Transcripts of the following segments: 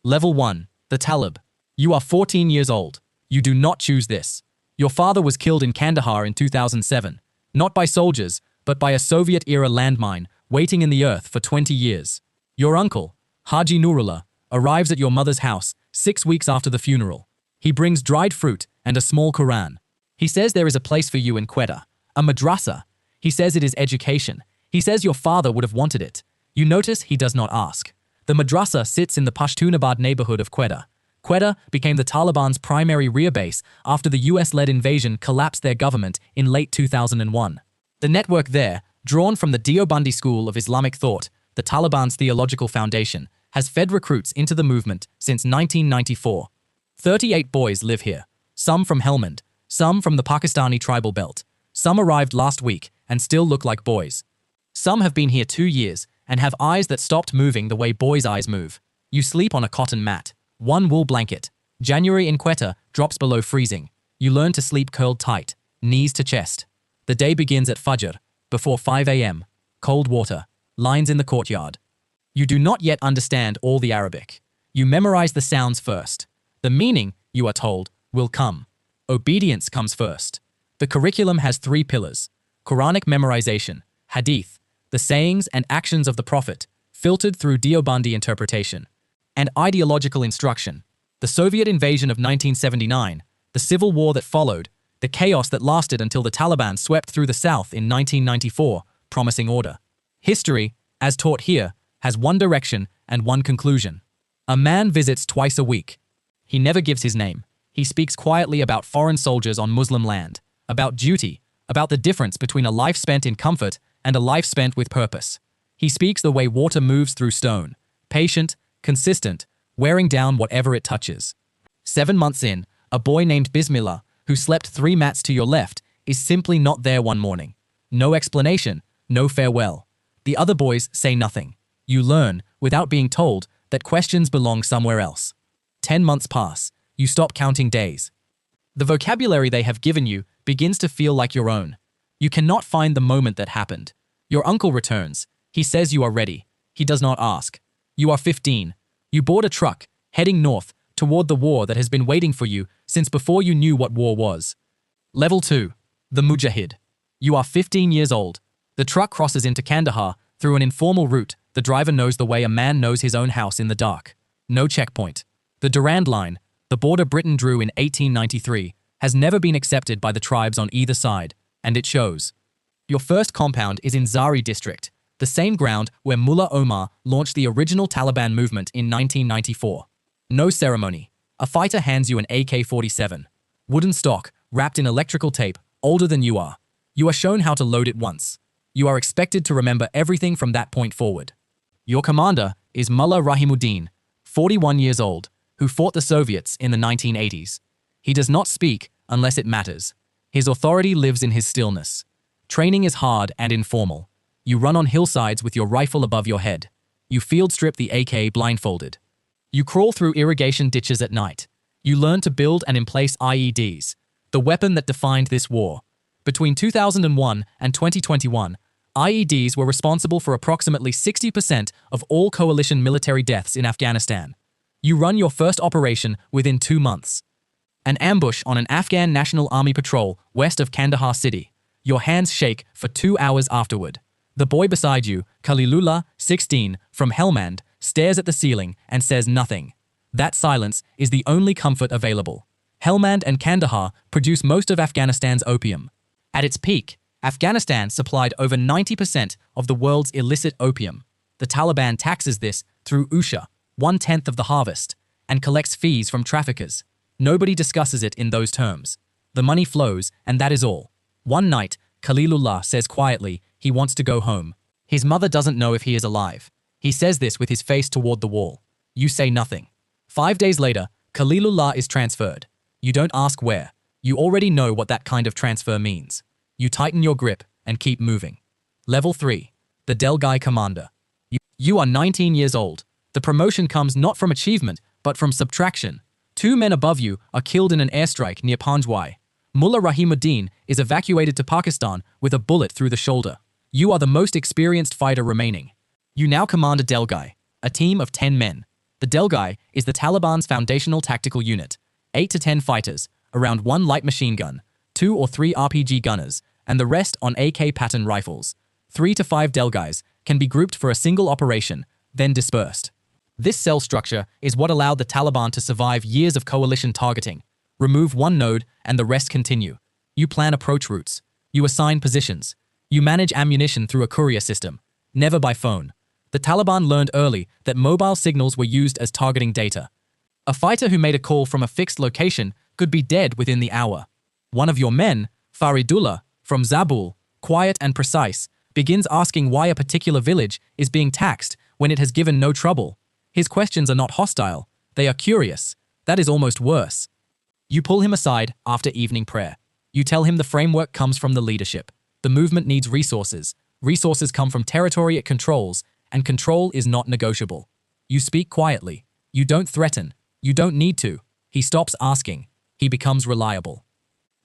Level 1. The Talib. You are 14 years old. You do not choose this. Your father was killed in Kandahar in 2007, not by soldiers, but by a Soviet-era landmine waiting in the earth for 20 years. Your uncle, Haji Nurullah, arrives at your mother's house 6 weeks after the funeral. He brings dried fruit and a small Quran. He says there is a place for you in Quetta, a madrasa. He says it is education. He says your father would have wanted it. You notice he does not ask. The madrasa sits in the Pashtunabad neighborhood of Quetta. Quetta became the Taliban's primary rear base after the US-led invasion collapsed their government in late 2001. The network there, drawn from the Deobandi school of Islamic thought, the Taliban's theological foundation, has fed recruits into the movement since 1994. 38 boys live here, some from Helmand, some from the Pakistani tribal belt. Some arrived last week and still look like boys. Some have been here 2 years and have eyes that stopped moving the way boys' eyes move. You sleep on a cotton mat, one wool blanket. January in Quetta drops below freezing. You learn to sleep curled tight, knees to chest. The day begins at Fajr, before 5 a.m., cold water, lines in the courtyard. You do not yet understand all the Arabic. You memorize the sounds first. The meaning, you are told, will come. Obedience comes first. The curriculum has 3 pillars: Quranic memorization, hadith, the sayings and actions of the Prophet, filtered through Deobandi interpretation, and ideological instruction. The Soviet invasion of 1979, the civil war that followed, the chaos that lasted until the Taliban swept through the south in 1994, promising order. History, as taught here, has one direction and one conclusion. A man visits twice a week. He never gives his name. He speaks quietly about foreign soldiers on Muslim land, about duty, about the difference between a life spent in comfort and a life spent with purpose. He speaks the way water moves through stone, patient, consistent, wearing down whatever it touches. 7 months in, a boy named Bismillah, who slept 3 mats to your left, is simply not there one morning. No explanation, no farewell. The other boys say nothing. You learn, without being told, that questions belong somewhere else. 10 months pass. You stop counting days. The vocabulary they have given you begins to feel like your own. You cannot find the moment that happened. Your uncle returns. He says you are ready. He does not ask. You are 15. You board a truck, heading north, toward the war that has been waiting for you since before you knew what war was. Level 2. The Mujahid. You are 15 years old. The truck crosses into Kandahar through an informal route. The driver knows the way a man knows his own house in the dark. No checkpoint. The Durand Line, the border Britain drew in 1893, has never been accepted by the tribes on either side, and it shows. Your first compound is in Zari district, the same ground where Mullah Omar launched the original Taliban movement in 1994. No ceremony. A fighter hands you an AK-47. Wooden stock, wrapped in electrical tape, older than you are. You are shown how to load it once. You are expected to remember everything from that point forward. Your commander is Mullah Rahimuddin, 41 years old, who fought the Soviets in the 1980s. He does not speak unless it matters. His authority lives in his stillness. Training is hard and informal. You run on hillsides with your rifle above your head. You field strip the AK blindfolded. You crawl through irrigation ditches at night. You learn to build and emplace IEDs, the weapon that defined this war. Between 2001 and 2021, IEDs were responsible for approximately 60% of all coalition military deaths in Afghanistan. You run your first operation within 2 months. An ambush on an Afghan National Army patrol west of Kandahar city. Your hands shake for 2 hours afterward. The boy beside you, Khalilullah, 16, from Helmand, stares at the ceiling and says nothing. That silence is the only comfort available. Helmand and Kandahar produce most of Afghanistan's opium. At its peak, Afghanistan supplied over 90% of the world's illicit opium. The Taliban taxes this through usha, 1/10 of the harvest, and collects fees from traffickers. Nobody discusses it in those terms. The money flows, and that is all. One night, Khalilullah says quietly he wants to go home. His mother doesn't know if he is alive. He says this with his face toward the wall. You say nothing. 5 days later, Khalilullah is transferred. You don't ask where. You already know what that kind of transfer means. You tighten your grip and keep moving. Level 3. The Delgai Commander. You are 19 years old. The promotion comes not from achievement, but from subtraction. 2 men above you are killed in an airstrike near Panjwai. Mullah Rahimuddin is evacuated to Pakistan with a bullet through the shoulder. You are the most experienced fighter remaining. You now command a Delgai, a team of 10 men. The Delgai is the Taliban's foundational tactical unit, 8 to 10 fighters, around 1 light machine gun, 2 or 3 RPG gunners, and the rest on AK pattern rifles. 3 to 5 Delgais can be grouped for a single operation, then dispersed. This cell structure is what allowed the Taliban to survive years of coalition targeting. Remove one node and the rest continue. You plan approach routes. You assign positions. You manage ammunition through a courier system, never by phone. The Taliban learned early that mobile signals were used as targeting data. A fighter who made a call from a fixed location could be dead within the hour. One of your men, Faridullah, from Zabul, quiet and precise, begins asking why a particular village is being taxed when it has given no trouble. His questions are not hostile, they are curious. That is almost worse. You pull him aside after evening prayer. You tell him the framework comes from the leadership. The movement needs resources. Resources come from territory it controls, and control is not negotiable. You speak quietly. You don't threaten. You don't need to. He stops asking. He becomes reliable.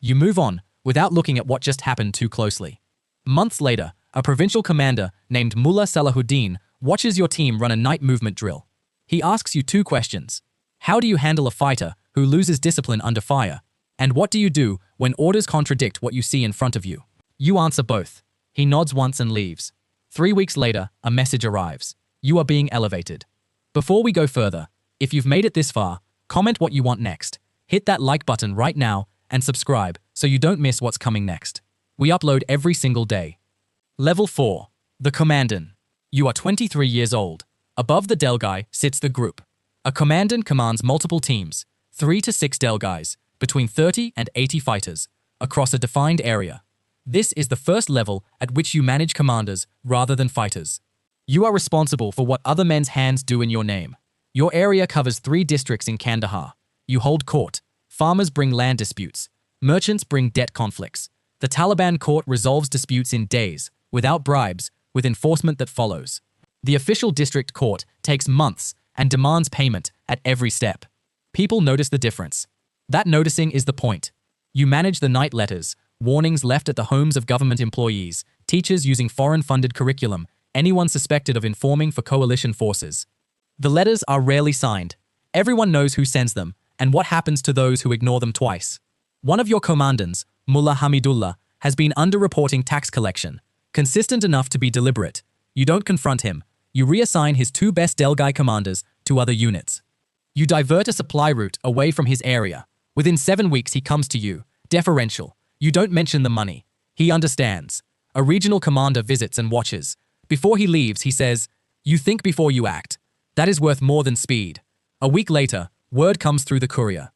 You move on without looking at what just happened too closely. Months later, a provincial commander named Mullah Salahuddin watches your team run a night movement drill. He asks you 2 questions. How do you handle a fighter who loses discipline under fire? And what do you do when orders contradict what you see in front of you? You answer both. He nods once and leaves. 3 weeks later, a message arrives. You are being elevated. Before we go further, if you've made it this far, comment what you want next. Hit that like button right now and subscribe so you don't miss what's coming next. We upload every single day. Level 4. The Commandant. You are 23 years old. Above the Delgai sits the group. A Commandant commands multiple teams, 3 to 6 Delgais, between 30 and 80 fighters, across a defined area. This is the first level at which you manage commanders rather than fighters. You are responsible for what other men's hands do in your name. Your area covers 3 districts in Kandahar. You hold court. Farmers bring land disputes. Merchants bring debt conflicts. The Taliban court resolves disputes in days, without bribes, with enforcement that follows. The official district court takes months and demands payment at every step. People notice the difference. That noticing is the point. You manage the night letters, warnings left at the homes of government employees, teachers using foreign-funded curriculum, anyone suspected of informing for coalition forces. The letters are rarely signed. Everyone knows who sends them and what happens to those who ignore them twice. One of your commandants, Mullah Hamidullah, has been underreporting tax collection, consistent enough to be deliberate. You don't confront him. You reassign his 2 best Delgai commanders to other units. You divert a supply route away from his area. Within 7 weeks he comes to you, deferential. You don't mention the money. He understands. A regional commander visits and watches. Before he leaves, he says, "You think before you act. That is worth more than speed." A week later, word comes through the courier.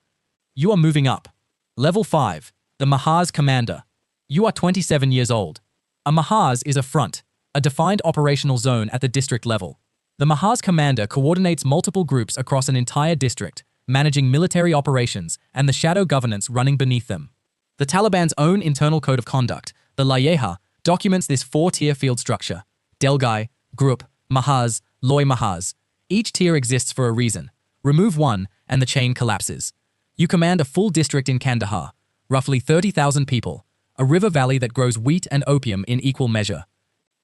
You are moving up. Level 5. The Mahaz Commander. You are 27 years old. A Mahaz is a front, a defined operational zone at the district level. The Mahaz Commander coordinates multiple groups across an entire district, managing military operations and the shadow governance running beneath them. The Taliban's own internal code of conduct, the Layeha, documents this 4-tier field structure: Delgai, Group, Mahaz, Loy Mahaz. Each tier exists for a reason. Remove one, and the chain collapses. You command a full district in Kandahar, roughly 30,000 people, a river valley that grows wheat and opium in equal measure.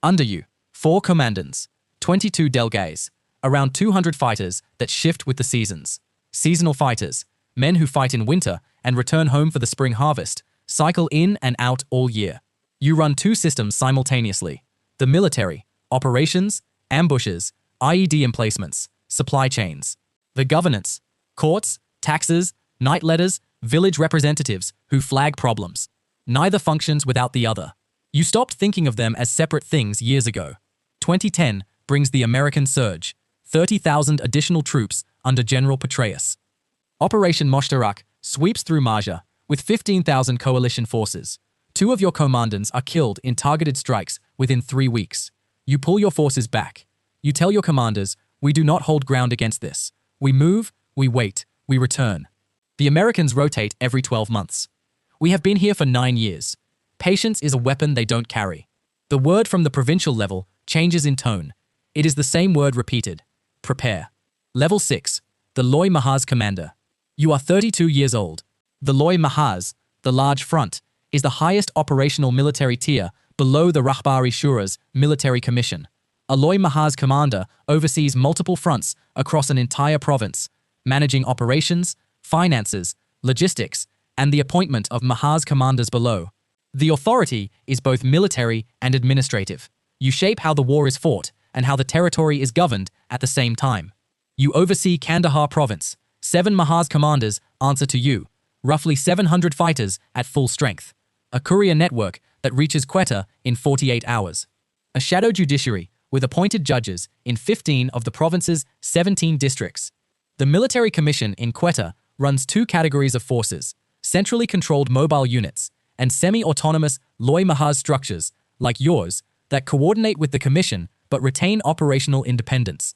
Under you, 4 commandants, 22 Delgais, around 200 fighters that shift with the seasons. Seasonal fighters, men who fight in winter and return home for the spring harvest, cycle in and out all year. You run 2 systems simultaneously: the military, operations, ambushes, IED emplacements, supply chains. The governance, courts, taxes, night letters, village representatives who flag problems. Neither functions without the other. You stopped thinking of them as separate things years ago. 2010 brings the American surge, 30,000 additional troops under General Petraeus. Operation Moshtarak sweeps through Marja with 15,000 coalition forces. 2 of your commandants are killed in targeted strikes within 3 weeks. You pull your forces back. You tell your commanders, "We do not hold ground against this. We move, we wait, we return." The Americans rotate every 12 months. We have been here for 9 years. Patience is a weapon they don't carry. The word from the provincial level changes in tone. It is the same word repeated: prepare. Level 6. The Loy Mahaz Commander. You are 32 years old. The Loy Mahaz, the large front, is the highest operational military tier below the Rahbari Shura's military commission. Aloy Mahar's commander oversees multiple fronts across an entire province, managing operations, finances, logistics, and the appointment of Mahar's commanders below. The authority is both military and administrative. You shape how the war is fought and how the territory is governed at the same time. You oversee Kandahar province. 7 Mahar's commanders answer to you, roughly 700 fighters at full strength. A courier network that reaches Quetta in 48 hours. A shadow judiciary with appointed judges in 15 of the province's 17 districts. The military commission in Quetta runs 2 categories of forces, centrally controlled mobile units and semi-autonomous Loy Mahaz structures, like yours, that coordinate with the commission but retain operational independence.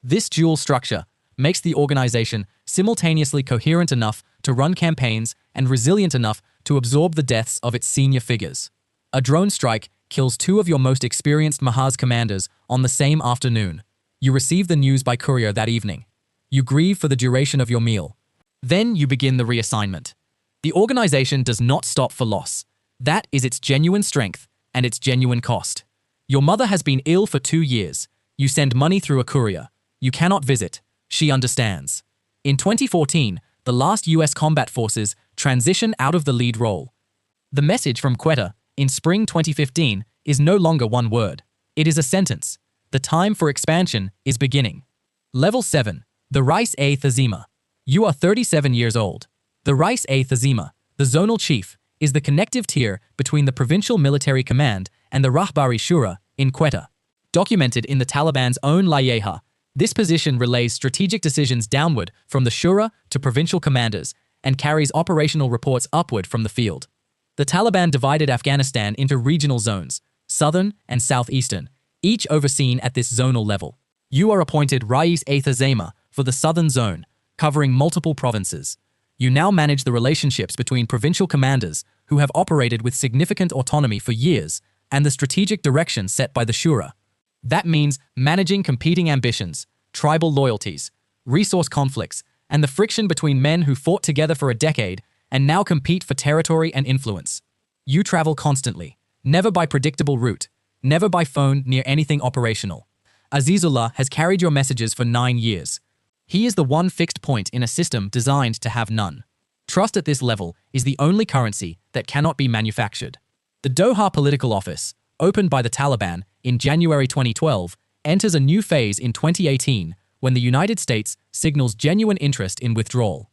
This dual structure makes the organization simultaneously coherent enough to run campaigns and resilient enough to absorb the deaths of its senior figures. A drone strike kills 2 of your most experienced Mahaz commanders on the same afternoon. You receive the news by courier that evening. You grieve for the duration of your meal. Then you begin the reassignment. The organization does not stop for loss. That is its genuine strength and its genuine cost. Your mother has been ill for 2 years. You send money through a courier. You cannot visit. She understands. In 2014, the last US combat forces transition out of the lead role. The message from Quetta in spring 2015 is no longer one word. It is a sentence. The time for expansion is beginning. Level 7. The Rais-e Thazima. You are 37 years old. The Rais-e Thazima, the zonal chief, is the connective tier between the provincial military command and the Rahbari Shura in Quetta. Documented in the Taliban's own Layeha, this position relays strategic decisions downward from the Shura to provincial commanders and carries operational reports upward from the field. The Taliban divided Afghanistan into regional zones, southern and southeastern, each overseen at this zonal level. You are appointed Rais-e Thazima for the southern zone, covering multiple provinces. You now manage the relationships between provincial commanders who have operated with significant autonomy for years and the strategic direction set by the Shura. That means managing competing ambitions, tribal loyalties, resource conflicts, and the friction between men who fought together for a decade and now compete for territory and influence. You travel constantly, never by predictable route, never by phone near anything operational. Azizullah has carried your messages for 9 years. He is the one fixed point in a system designed to have none. Trust at this level is the only currency that cannot be manufactured. The Doha Political Office, opened by the Taliban in January 2012, enters a new phase in 2018 when the United States signals genuine interest in withdrawal.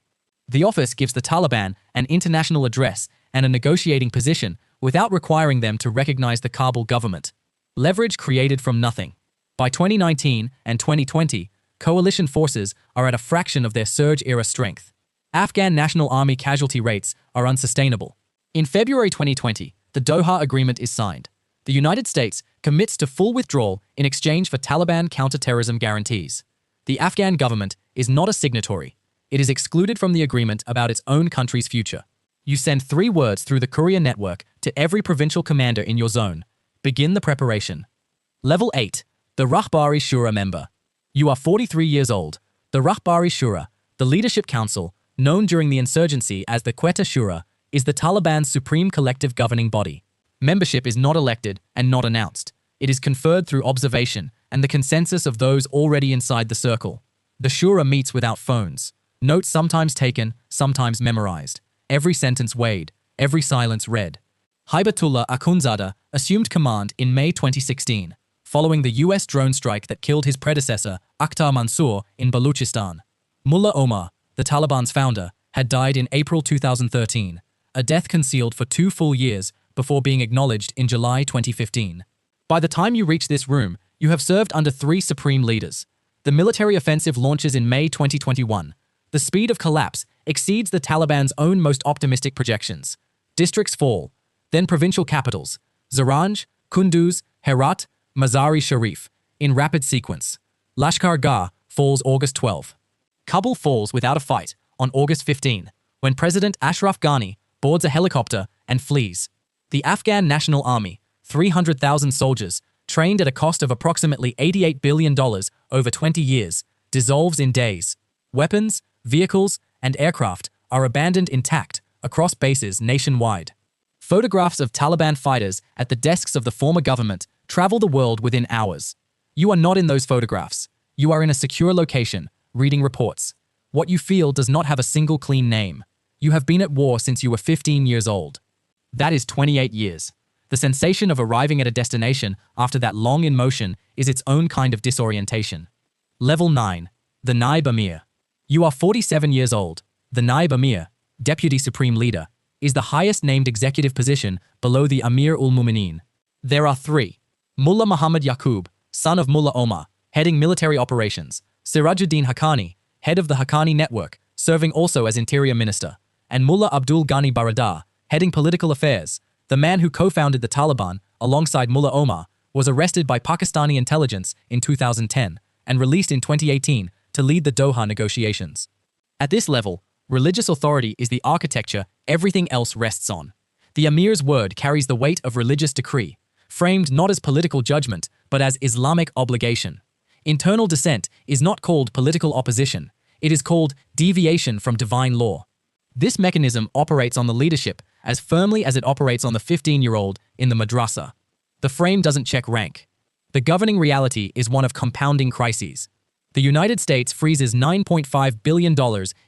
The office gives the Taliban an international address and a negotiating position without requiring them to recognize the Kabul government. Leverage created from nothing. By 2019 and 2020, coalition forces are at a fraction of their surge-era strength. Afghan National Army casualty rates are unsustainable. In February 2020, the Doha Agreement is signed. The United States commits to full withdrawal in exchange for Taliban counterterrorism guarantees. The Afghan government is not a signatory. It is excluded from the agreement about its own country's future. You send 3 words through the courier network to every provincial commander in your zone. Begin the preparation. Level 8. The Rahbari Shura member. You are 43 years old. The Rahbari Shura, the leadership council, known during the insurgency as the Quetta Shura, is the Taliban's supreme collective governing body. Membership is not elected and not announced. It is conferred through observation and the consensus of those already inside the circle. The Shura meets without phones. Notes sometimes taken, sometimes memorized. Every sentence weighed, every silence read. Hibatullah Akhundzada assumed command in May 2016, following the US drone strike that killed his predecessor, Akhtar Mansour, in Baluchistan. Mullah Omar, the Taliban's founder, had died in April 2013, a death concealed for 2 full years before being acknowledged in July 2015. By the time you reach this room, you have served under 3 supreme leaders. The military offensive launches in May 2021. The speed of collapse exceeds the Taliban's own most optimistic projections. Districts fall, then provincial capitals, Zaranj, Kunduz, Herat, Mazari Sharif, in rapid sequence. Lashkar Gah falls August 12. Kabul falls without a fight on August 15, when President Ashraf Ghani boards a helicopter and flees. The Afghan National Army, 300,000 soldiers, trained at a cost of approximately $88 billion over 20 years, dissolves in days. Weapons, vehicles, and aircraft are abandoned intact across bases nationwide. Photographs of Taliban fighters at the desks of the former government travel the world within hours. You are not in those photographs. You are in a secure location, reading reports. What you feel does not have a single clean name. You have been at war since you were 15 years old. That is 28 years. The sensation of arriving at a destination after that long in motion is its own kind of disorientation. Level 9. The Naib Amir. You are 47 years old. The Naib Amir, Deputy Supreme Leader, is the highest named executive position below the Amir-ul-Mu'mineen. There are three. Mullah Muhammad Yaqub, son of Mullah Omar, heading military operations. Sirajuddin Haqqani, head of the Haqqani network, serving also as Interior Minister. And Mullah Abdul Ghani Baradar, heading political affairs. The man who co-founded the Taliban, alongside Mullah Omar, was arrested by Pakistani intelligence in 2010 and released in 2018 to lead the Doha negotiations. At this level, religious authority is the architecture everything else rests on. The Amir's word carries the weight of religious decree, framed not as political judgment, but as Islamic obligation. Internal dissent is not called political opposition. It is called deviation from divine law. This mechanism operates on the leadership as firmly as it operates on the 15-year-old in the madrasa. The frame doesn't check rank. The governing reality is one of compounding crises. The United States freezes $9.5 billion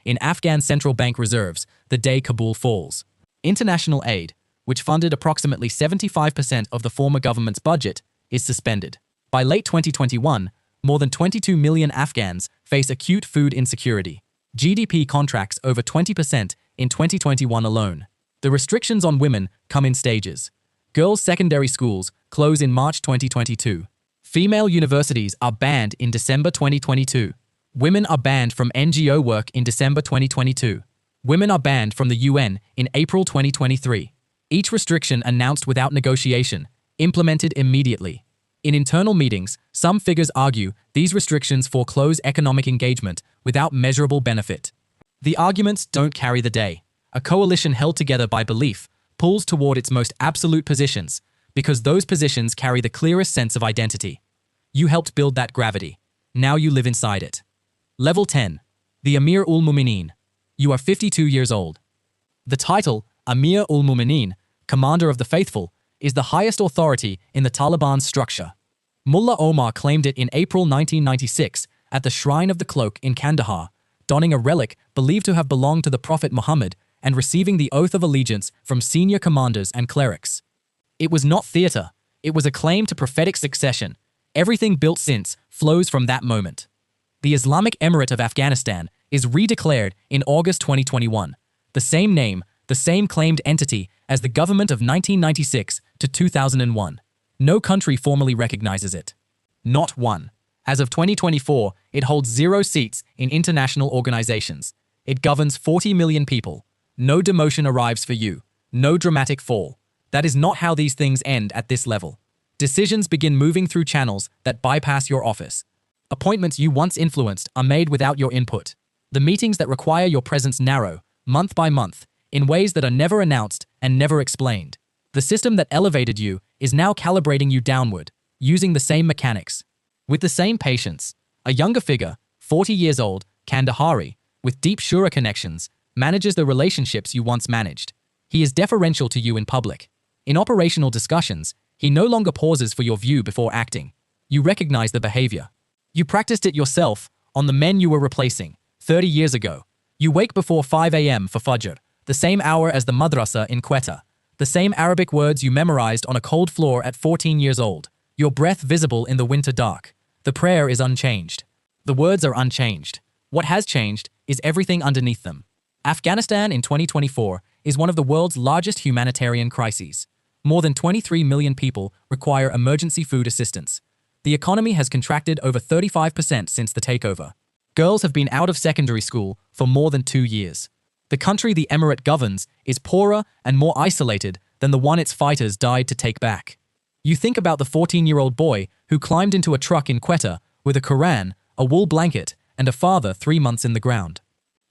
in Afghan central bank reserves the day Kabul falls. International aid, which funded approximately 75% of the former government's budget, is suspended. By late 2021, more than 22 million Afghans face acute food insecurity. GDP contracts over 20% in 2021 alone. The restrictions on women come in stages. Girls' secondary schools close in March 2022. Female universities are banned in December 2022. Women are banned from NGO work in December 2022. Women are banned from the UN in April 2023. Each restriction announced without negotiation, implemented immediately. In internal meetings, some figures argue these restrictions foreclose economic engagement without measurable benefit. The arguments don't carry the day. A coalition held together by belief pulls toward its most absolute positions because those positions carry the clearest sense of identity. You helped build that gravity. Now you live inside it. Level 10. The Amir-ul-Mu'mineen. You are 52 years old. The title, Amir-ul-Mu'mineen, Commander of the Faithful, is the highest authority in the Taliban structure. Mullah Omar claimed it in April 1996 at the Shrine of the Cloak in Kandahar, donning a relic believed to have belonged to the Prophet Muhammad and receiving the oath of allegiance from senior commanders and clerics. It was not theater. It was a claim to prophetic succession. Everything built since flows from that moment. The Islamic Emirate of Afghanistan is redeclared in August 2021, the same name, the same claimed entity as the government of 1996 to 2001. No country formally recognizes it. Not one. As of 2024, it holds 0 seats in international organizations. It governs 40 million people. No demotion arrives for you. No dramatic fall. That is not how these things end at this level. Decisions begin moving through channels that bypass your office. Appointments you once influenced are made without your input. The meetings that require your presence narrow, month by month, in ways that are never announced and never explained. The system that elevated you is now calibrating you downward, using the same mechanics. With the same patience, a younger figure, 40 years old, Kandahari, with deep Shura connections, manages the relationships you once managed. He is deferential to you in public. In operational discussions, he no longer pauses for your view before acting. You recognize the behavior. You practiced it yourself on the men you were replacing 30 years ago. You wake before 5 a.m. for Fajr, the same hour as the madrasa in Quetta, the same Arabic words you memorized on a cold floor at 14 years old, your breath visible in the winter dark. The prayer is unchanged. The words are unchanged. What has changed is everything underneath them. Afghanistan in 2024 is one of the world's largest humanitarian crises. More than 23 million people require emergency food assistance. The economy has contracted over 35% since the takeover. Girls have been out of secondary school for more than 2 years. The country the emirate governs is poorer and more isolated than the one its fighters died to take back. You think about the 14-year-old boy who climbed into a truck in Quetta with a Quran, a wool blanket, and a father 3 months in the ground.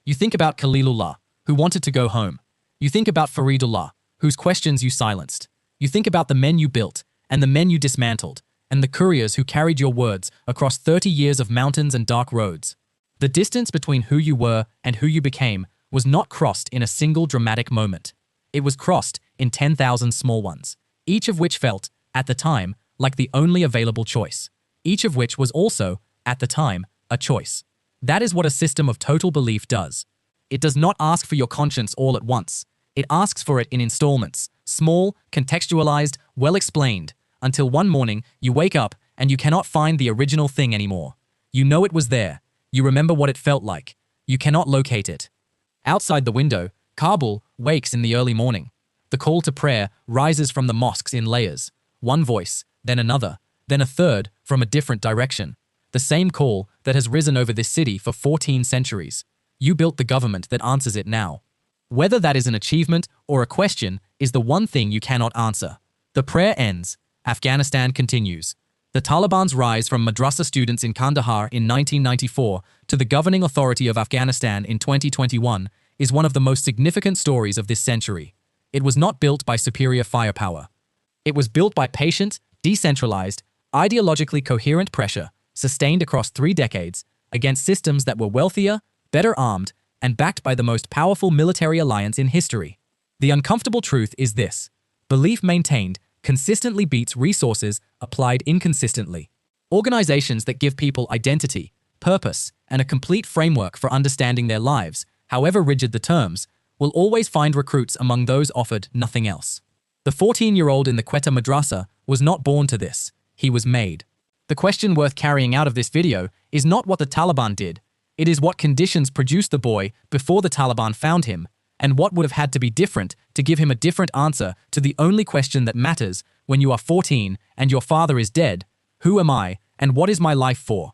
You think about Khalilullah, who wanted to go home. You think about Faridullah, whose questions you silenced. You think about the men you built and the men you dismantled, and the couriers who carried your words across 30 years of mountains and dark roads. The distance between who you were and who you became was not crossed in a single dramatic moment. It was crossed in 10,000 small ones, each of which felt, at the time, like the only available choice. each of which was also, at the time, a choice. That is what a system of total belief does. It does not ask for your conscience all at once. It asks for it in installments, small, contextualized, well-explained, until one morning you wake up and you cannot find the original thing anymore. You know it was there. You remember what it felt like. You cannot locate it. Outside the window, Kabul wakes in the early morning. The call to prayer rises from the mosques in layers. One voice, then another, then a third from a different direction. The same call that has risen over this city for 14 centuries. You built the government that answers it now. Whether that is an achievement or a question is the one thing you cannot answer. The prayer ends. Afghanistan continues. The Taliban's rise from madrasa students in Kandahar in 1994 to the governing authority of Afghanistan in 2021 is one of the most significant stories of this century. It was not built by superior firepower. It was built by patient, decentralized, ideologically coherent pressure, sustained across 3 decades, against systems that were wealthier, better armed, and backed by the most powerful military alliance in history. The uncomfortable truth is this: belief maintained consistently beats resources applied inconsistently. Organizations that give people identity, purpose, and a complete framework for understanding their lives, however rigid the terms, will always find recruits among those offered nothing else. The 14-year-old in the Quetta Madrasa was not born to this. He was made. The question worth carrying out of this video is not what the Taliban did. It is what conditions produced the boy before the Taliban found him, and what would have had to be different to give him a different answer to the only question that matters when you are 14 and your father is dead: who am I and what is my life for?